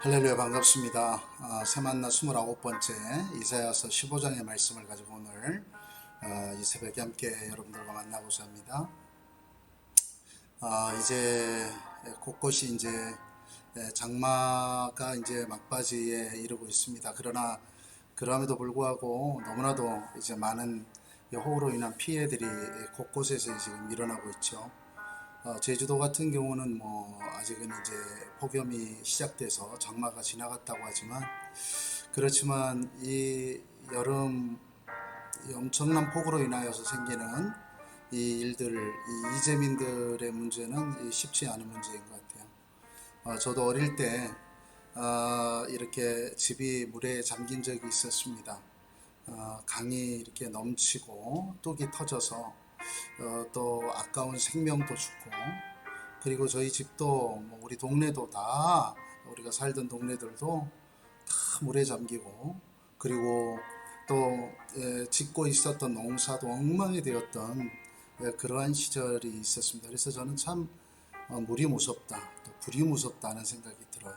할렐루야 반갑습니다. 새만나 29번째 이사야서 15장의 말씀을 가지고 오늘 이 새벽에 함께 여러분들과 만나고자 합니다. 이제 곳곳이 이제 장마가 이제 막바지에 이르고 있습니다. 그러나 그럼에도 불구하고 너무나도 이제 많은 호우로 인한 피해들이 곳곳에서 지금 일어나고 있죠. 제주도 같은 경우는 아직은 이제 폭염이 시작돼서 장마가 지나갔다고 하지만 그렇지만 이 여름 이 엄청난 폭우로 인하여서 생기는 이 일들, 이 이재민들의 문제는 쉽지 않은 문제인 것 같아요. 저도 어릴 때 이렇게 집이 물에 잠긴 적이 있었습니다. 강이 이렇게 넘치고 뚝이 터져서 또 아까운 생명도 죽고, 그리고 저희 집도 우리 동네도 다, 우리가 살던 동네들도 다 물에 잠기고, 그리고 또 짓고 있었던 농사도 엉망이 되었던 그러한 시절이 있었습니다. 그래서 저는 참 물이 무섭다, 또 불이 무섭다는 생각이 들어요.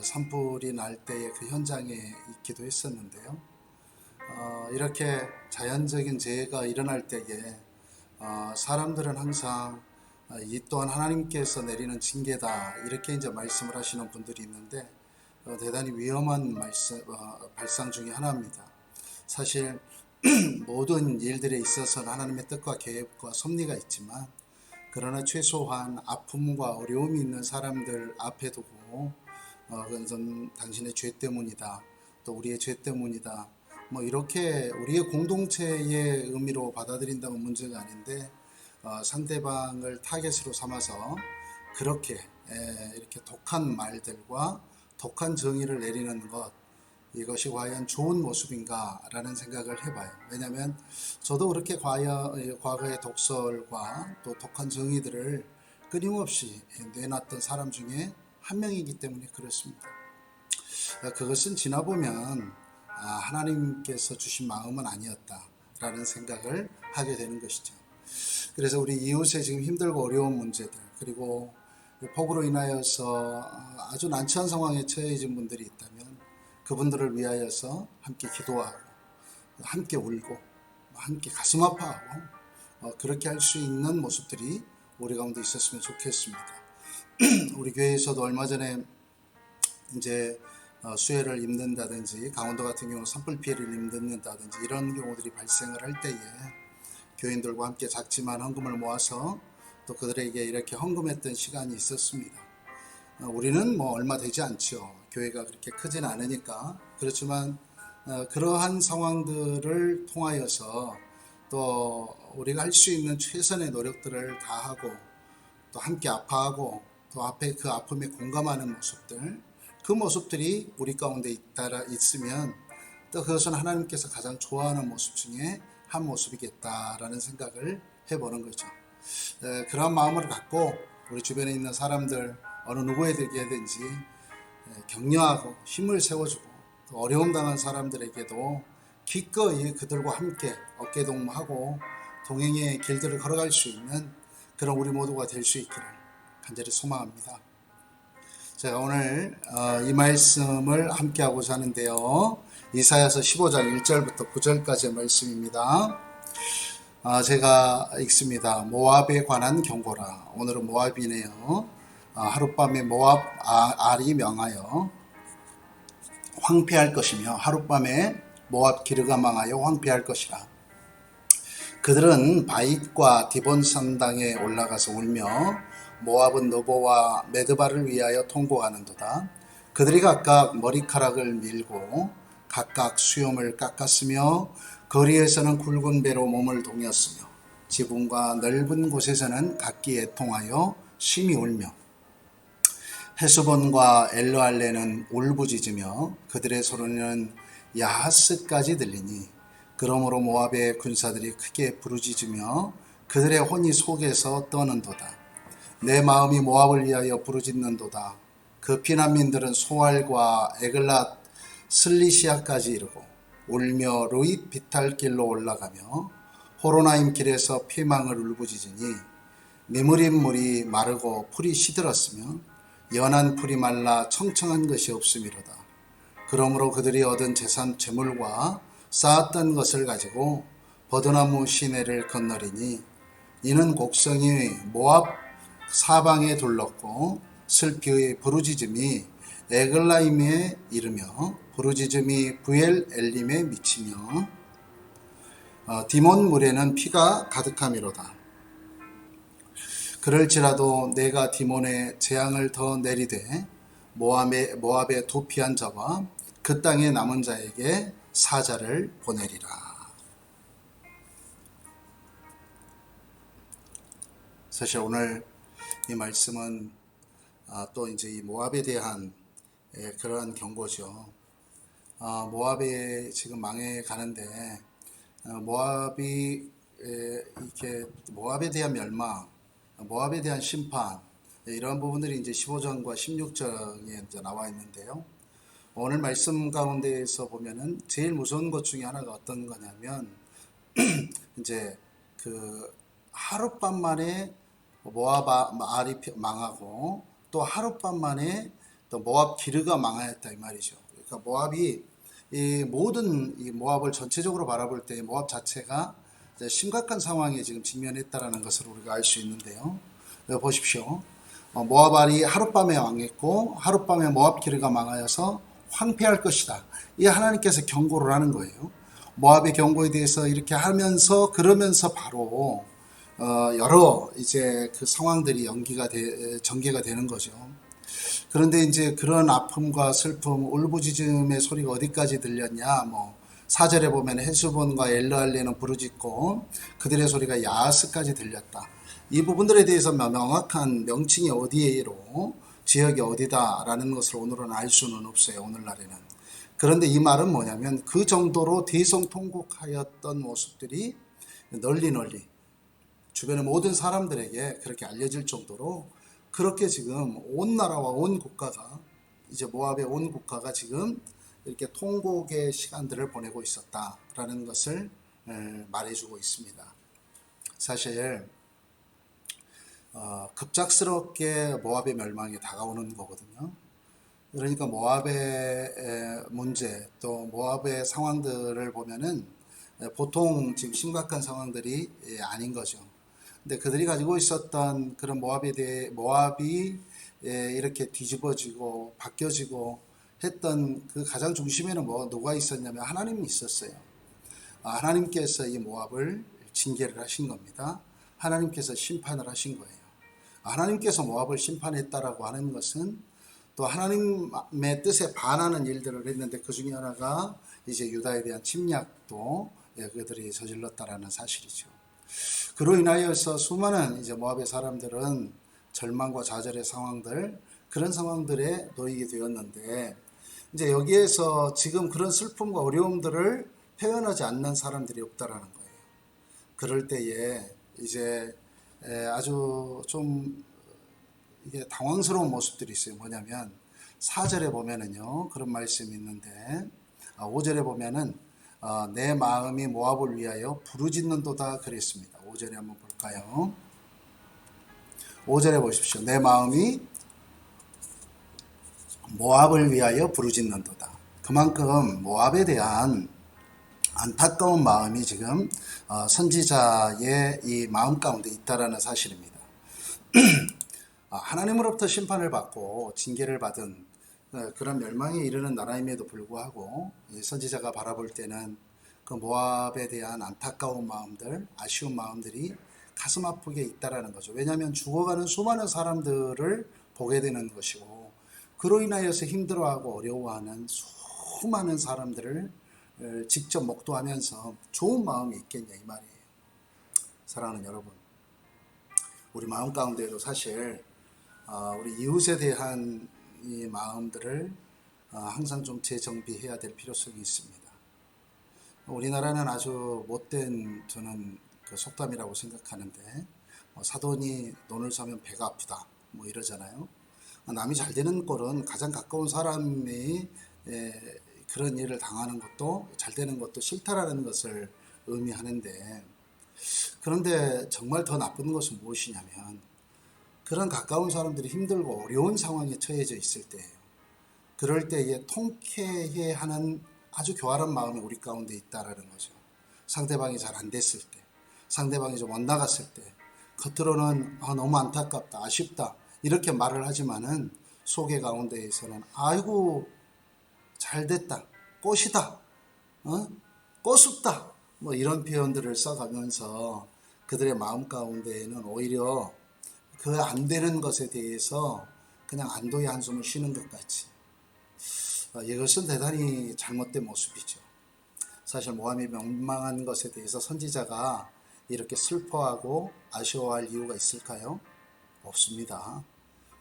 산불이 날 때의 그 현장에 있기도 했었는데요. 이렇게 자연적인 재해가 일어날 때에 사람들은 항상 이 또한 하나님께서 내리는 징계다, 이렇게 이제 말씀을 하시는 분들이 있는데 대단히 위험한 발상 중에 하나입니다. 사실 모든 일들에 있어서는 하나님의 뜻과 계획과 섭리가 있지만, 그러나 최소한 아픔과 어려움이 있는 사람들 앞에 두고 그건 당신의 죄 때문이다, 또 우리의 죄 때문이다, 이렇게 우리의 공동체의 의미로 받아들인다면 문제가 아닌데, 상대방을 타겟으로 삼아서 그렇게 이렇게 독한 말들과 독한 정의를 내리는 것, 이것이 과연 좋은 모습인가라는 생각을 해봐요. 왜냐하면 저도 그렇게 과거의 독설과 또 독한 정의들을 끊임없이 내놨던 사람 중에 한 명이기 때문에 그렇습니다. 그것은 지나보면 하나님께서 주신 마음은 아니었다라는 생각을 하게 되는 것이죠. 그래서 우리 이웃의 지금 힘들고 어려운 문제들, 그리고 폭우로 인하여서 아주 난처한 상황에 처해진 분들이 있다면 그분들을 위하여서 함께 기도하고, 함께 울고, 함께 가슴 아파하고, 그렇게 할 수 있는 모습들이 우리 가운데 있었으면 좋겠습니다. 우리 교회에서도 얼마 전에 이제 수해를 입는다든지, 강원도 같은 경우 산불 피해를 입는다든지 이런 경우들이 발생을 할 때에 교인들과 함께 작지만 헌금을 모아서 또 그들에게 이렇게 헌금했던 시간이 있었습니다. 우리는 얼마 되지 않죠. 교회가 그렇게 크진 않으니까. 그렇지만 그러한 상황들을 통하여서 또 우리가 할 수 있는 최선의 노력들을 다하고, 또 함께 아파하고, 또 앞에 그 아픔에 공감하는 모습들, 그 모습들이 우리 가운데 있으면 또 그것은 하나님께서 가장 좋아하는 모습 중에 한 모습이겠다라는 생각을 해보는 거죠. 그런 마음을 갖고 우리 주변에 있는 사람들 어느 누구에게든지 격려하고 힘을 세워주고, 또 어려움 당한 사람들에게도 기꺼이 그들과 함께 어깨동무하고 동행의 길들을 걸어갈 수 있는 그런 우리 모두가 될 수 있기를 간절히 소망합니다. 제가 오늘 이 말씀을 함께 하고자 하는데요, 이사야서 15장 1절부터 9절까지의 말씀입니다. 제가 읽습니다. 모압에 관한 경고라. 오늘은 모압이네요. 하룻밤에 모압 알이 명하여 황폐할 것이며, 하룻밤에 모압 기르가 망하여 황폐할 것이라. 그들은 바잇과 디본 산당에 올라가서 울며 모압은 너보와 메드바를 위하여 통곡하는도다. 그들이 각각 머리카락을 밀고 각각 수염을 깎았으며 거리에서는 굵은 배로 몸을 동였으며 지붕과 넓은 곳에서는 각기 애통하여 심히 울며 헤스본과 엘르알레는 울부짖으며 그들의 소리는 야하스까지 들리니, 그러므로 모압의 군사들이 크게 부르짖으며 그들의 혼이 속에서 떠는도다. 내 마음이 모압을 위하여 부르짖는도다. 그 피난민들은 소알과 에글랏 슬리시아까지 이르고 울며 루잇 비탈길로 올라가며 호로나임 길에서 피망을 울부짖으니, 미무림 물이 마르고 풀이 시들었으며 연한 풀이 말라 청청한 것이 없음이로다. 그러므로 그들이 얻은 재물과 쌓았던 것을 가지고 버드나무 시내를 건너리니 이는 곡성이 모압 사방에 둘렀고 슬피의 부르짖음이 에글라임에 이르며 부르짖음이 부엘 엘림에 미치며 디몬 물에는 피가 가득함이로다. 그럴지라도 내가 디몬에 재앙을 더 내리되 모압에 도피한 자와 그 땅에 남은 자에게 사자를 보내리라. 사실 오늘 이 말씀은 또 이제 이 모압에 대한 그러한 경고죠. 모압이 지금 망해 가는데 모압이 이렇게 모압에 대한 멸망, 모압에 대한 심판 이런 부분들이 이제 15절과 16절에 이제 나와 있는데요. 오늘 말씀 가운데에서 보면은 제일 무서운 것 중에 하나가 어떤 거냐면 이제 그 하룻밤 만에 모압 말이 망하고 또 하룻밤 만에 또 모압 기르가 망하였다 이 말이죠. 그러니까 모압이 이 모든 이 모압을 전체적으로 바라볼 때 모압 자체가 심각한 상황에 지금 직면했다라는 것을 우리가 알 수 있는데요. 보십시오. 모압알이 하룻밤에 망했고 하룻밤에 모압 기르가 망하여서 황폐할 것이다. 이 하나님께서 경고를 하는 거예요. 모압의 경고에 대해서 이렇게 하면서 그러면서 바로 여러 이제 그 상황들이 전개가 되는 거죠. 그런데 이제 그런 아픔과 슬픔, 울부짖음의 소리가 어디까지 들렸냐? 4절에 보면 헤스본과 엘르알레는 부르짖고 그들의 소리가 야하스까지 들렸다. 이 부분들에 대해서 명확한 명칭이 어디에로 지역이 어디다라는 것을 오늘은 알 수는 없어요. 오늘날에는. 그런데 이 말은 뭐냐면 그 정도로 대성통곡하였던 모습들이 널리 주변의 모든 사람들에게 그렇게 알려질 정도로 그렇게 지금 온 나라와 온 국가가 이제 모압의 온 국가가 지금 이렇게 통곡의 시간들을 보내고 있었다라는 것을 말해주고 있습니다. 사실 급작스럽게 모압의 멸망이 다가오는 거거든요. 그러니까 모압의 문제 또 모압의 상황들을 보면은 보통 지금 심각한 상황들이 아닌 거죠. 근데 그들이 가지고 있었던 그런 모압이 이렇게 뒤집어지고 바뀌어지고 했던 그 가장 중심에는 누가 있었냐면 하나님이 있었어요. 하나님께서 이 모압을 징계를 하신 겁니다. 하나님께서 심판을 하신 거예요. 하나님께서 모압을 심판했다라고 하는 것은 또 하나님의 뜻에 반하는 일들을 했는데 그 중에 하나가 이제 유다에 대한 침략도 그들이 저질렀다라는 사실이죠. 그로 인하여서 수많은 이제 모압의 사람들은 절망과 좌절의 상황들 그런 상황들에 놓이게 되었는데 이제 여기에서 지금 그런 슬픔과 어려움들을 표현하지 않는 사람들이 없다라는 거예요. 그럴 때에 이제 아주 좀 이게 당황스러운 모습들이 있어요. 뭐냐면 4절에 보면은요 그런 말씀이 있는데 5절에 보면은 내 마음이 모압을 위하여 부르짖는도다 그랬습니다. 5절에 한번 볼까요? 5절에 보십시오. 내 마음이 모압을 위하여 부르짖는도다. 그만큼 모압에 대한 안타까운 마음이 지금 선지자의 이 마음 가운데 있다라는 사실입니다. 하나님으로부터 심판을 받고 징계를 받은 그런 멸망에 이르는 나라임에도 불구하고 선지자가 바라볼 때는 그 모압에 대한 안타까운 마음들, 아쉬운 마음들이 가슴 아프게 있다라는 거죠. 왜냐하면 죽어가는 수많은 사람들을 보게 되는 것이고 그로 인하여서 힘들어하고 어려워하는 수많은 사람들을 직접 목도하면서 좋은 마음이 있겠냐 이 말이에요. 사랑하는 여러분, 우리 마음 가운데에도 사실 우리 이웃에 대한 이 마음들을 항상 좀 재정비해야 될 필요성이 있습니다. 우리나라는 아주 못된 저는 그 속담이라고 생각하는데 사돈이 논을 서면 배가 아프다 이러잖아요. 남이 잘 되는 꼴은 가장 가까운 사람이 그런 일을 당하는 것도 잘 되는 것도 싫다라는 것을 의미하는데 그런데 정말 더 나쁜 것은 무엇이냐면 그런 가까운 사람들이 힘들고 어려운 상황에 처해져 있을 때예요. 그럴 때에 통쾌해 하는 아주 교활한 마음이 우리 가운데 있다라는 거죠. 상대방이 잘 안 됐을 때, 상대방이 좀 엇나갔을 때, 겉으로는 너무 안타깝다, 아쉽다 이렇게 말을 하지만은 속의 가운데에서는 아이고 잘 됐다, 꽃이다, 꽃sup다 뭐 이런 표현들을 써가면서 그들의 마음 가운데에는 오히려 그 안 되는 것에 대해서 그냥 안도의 한숨을 쉬는 것 같이, 이것은 대단히 잘못된 모습이죠. 사실 모함이 멸망한 것에 대해서 선지자가 이렇게 슬퍼하고 아쉬워할 이유가 있을까요? 없습니다.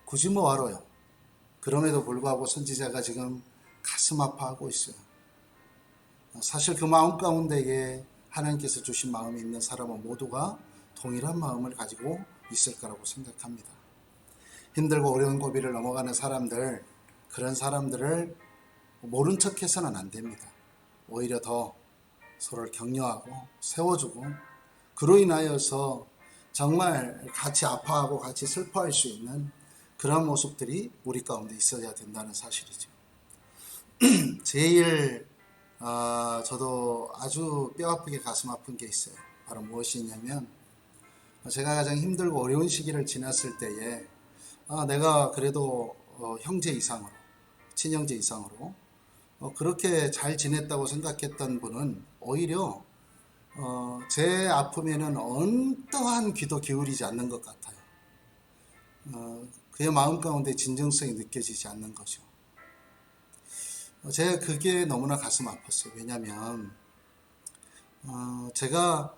굳이 뭐하러요? 그럼에도 불구하고 선지자가 지금 가슴 아파하고 있어요. 사실 그 마음 가운데에 하나님께서 주신 마음이 있는 사람은 모두가 동일한 마음을 가지고 있을 거라고 생각합니다. 힘들고 어려운 고비를 넘어가는 사람들, 그런 사람들을 모른 척 해서는 안 됩니다. 오히려 더 서로를 격려하고 세워주고, 그로 인하여서 정말 같이 아파하고 같이 슬퍼할 수 있는 그런 모습들이 우리 가운데 있어야 된다는 사실이죠. 제일 저도 아주 뼈아프게 가슴 아픈 게 있어요. 바로 무엇이 있냐면, 제가 가장 힘들고 어려운 시기를 지났을 때에 내가 그래도 형제 이상으로, 친형제 이상으로 그렇게 잘 지냈다고 생각했던 분은 오히려 제 아픔에는 언떠한 귀도 기울이지 않는 것 같아요. 그의 마음 가운데 진정성이 느껴지지 않는 거죠. 제가 그게 너무나 가슴 아팠어요. 왜냐하면 제가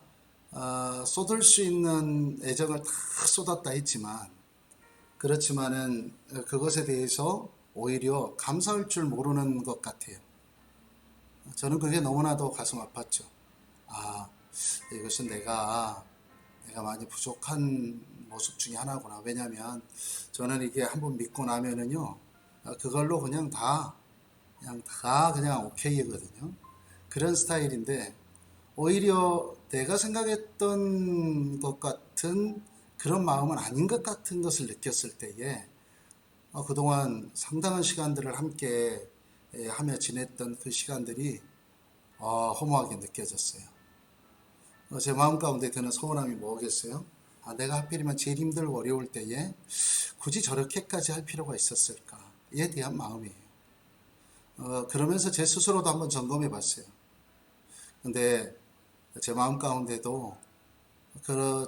쏟을 수 있는 애정을 다 쏟았다 했지만, 그렇지만은 그것에 대해서 오히려 감사할 줄 모르는 것 같아요. 저는 그게 너무나도 가슴 아팠죠. 이것은 내가 많이 부족한 모습 중에 하나구나. 왜냐하면 저는 이게 한번 믿고 나면은요, 그걸로 그냥 오케이거든요. 그런 스타일인데, 오히려 내가 생각했던 것 같은 그런 마음은 아닌 것 같은 것을 느꼈을 때에 그동안 상당한 시간들을 함께 하며 지냈던 그 시간들이 허무하게 느껴졌어요. 제 마음 가운데 드는 서운함이 뭐겠어요? 내가 하필이면 제일 힘들고 어려울 때에 굳이 저렇게까지 할 필요가 있었을까에 대한 마음이에요. 그러면서 제 스스로도 한번 점검해 봤어요. 근데 제 마음 가운데도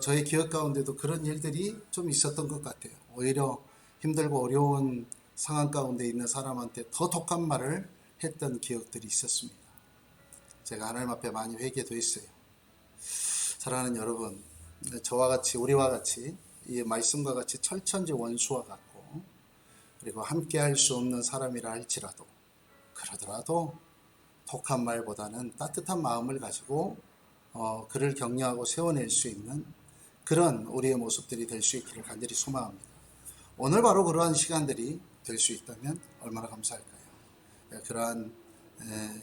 저의 기억 가운데도 그런 일들이 좀 있었던 것 같아요. 오히려 힘들고 어려운 상황 가운데 있는 사람한테 더 독한 말을 했던 기억들이 있었습니다. 제가 하나님 앞에 많이 회개도 했어요. 사랑하는 여러분, 저와 같이, 우리와 같이 이 말씀과 같이 철천지 원수와 같고, 그리고 함께 할 수 없는 사람이라 할지라도, 그러더라도 독한 말보다는 따뜻한 마음을 가지고 그를 격려하고 세워낼 수 있는 그런 우리의 모습들이 될 수 있기를 간절히 소망합니다. 오늘 바로 그러한 시간들이 될 수 있다면 얼마나 감사할까요? 그러한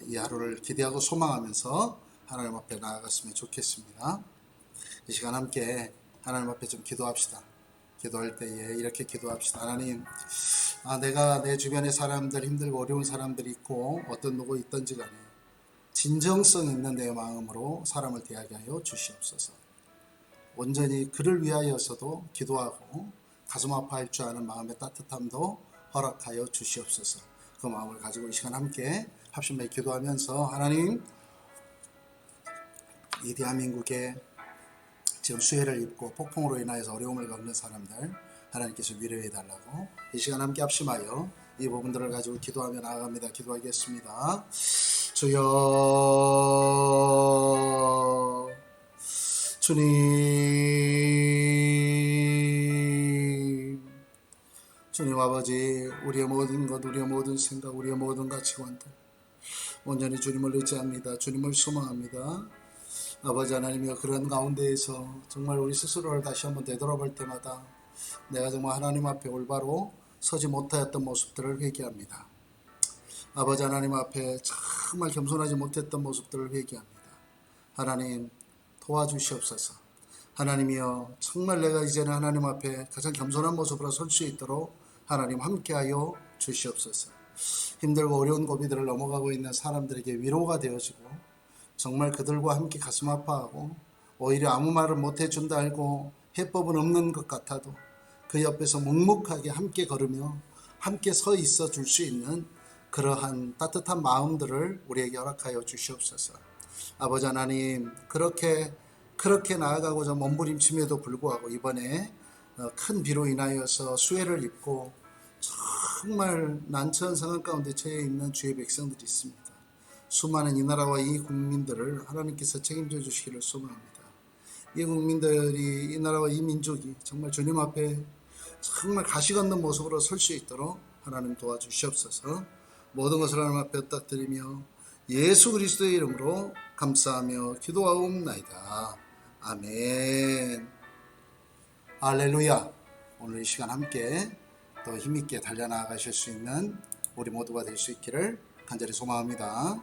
이 하루를 기대하고 소망하면서 하나님 앞에 나아갔으면 좋겠습니다. 이 시간 함께 하나님 앞에 좀 기도합시다. 기도할 때에 이렇게 기도합시다. 하나님, 내가 내 주변에 사람들, 힘들고 어려운 사람들이 있고 어떤 누구 있든지 간에 진정성 있는 내 마음으로 사람을 대하게 하여 주시옵소서. 온전히 그를 위하여서도 기도하고 가슴 아파할 줄 아는 마음의 따뜻함도 허락하여 주시옵소서. 그 마음을 가지고 이 시간 함께 합심하여 기도하면서, 하나님, 이 대한민국에 지금 수해를 입고 폭풍으로 인하여서 어려움을 겪는 사람들 하나님께서 위로해 달라고 이 시간 함께 합심하여 이 부분들을 가지고 기도하며 나아갑니다. 기도하겠습니다. 주여, 주님 아버지, 우리의 모든 것, 우리의 모든 생각, 우리의 모든 가치관들 온전히 주님을 의지합니다. 주님을 소망합니다. 아버지 하나님이여, 그런 가운데에서 정말 우리 스스로를 다시 한번 되돌아볼 때마다 내가 정말 하나님 앞에 올바로 서지 못하였던 모습들을 회개합니다. 아버지 하나님 앞에 정말 겸손하지 못했던 모습들을 회개합니다. 하나님 도와주시옵소서. 하나님이여, 정말 내가 이제는 하나님 앞에 가장 겸손한 모습으로 설 수 있도록 하나님 함께하여 주시옵소서. 힘들고 어려운 고비들을 넘어가고 있는 사람들에게 위로가 되어지고, 정말 그들과 함께 가슴 아파하고 오히려 아무 말을 못해준다 알고 해법은 없는 것 같아도 그 옆에서 묵묵하게 함께 걸으며 함께 서 있어 줄 수 있는 그러한 따뜻한 마음들을 우리에게 허락하여 주시옵소서. 아버지 하나님, 그렇게 나아가고자 몸부림침에도 불구하고 이번에 큰 비로 인하여서 수해를 입고 정말 난처한 상황 가운데 처해 있는 주의 백성들이 있습니다. 수많은 이 나라와 이 국민들을 하나님께서 책임져 주시기를 소망합니다. 이 국민들이, 이 나라와 이 민족이 정말 주님 앞에 정말 가시 건는 모습으로 설 수 있도록 하나님 도와주시옵소서. 모든 것을 하나님 앞에 부탁드리며 예수 그리스도의 이름으로 감사하며 기도하옵나이다. 아멘. 할렐루야. 오늘 이 시간 함께 더 힘있게 달려나가실 수 있는 우리 모두가 될 수 있기를 간절히 소망합니다.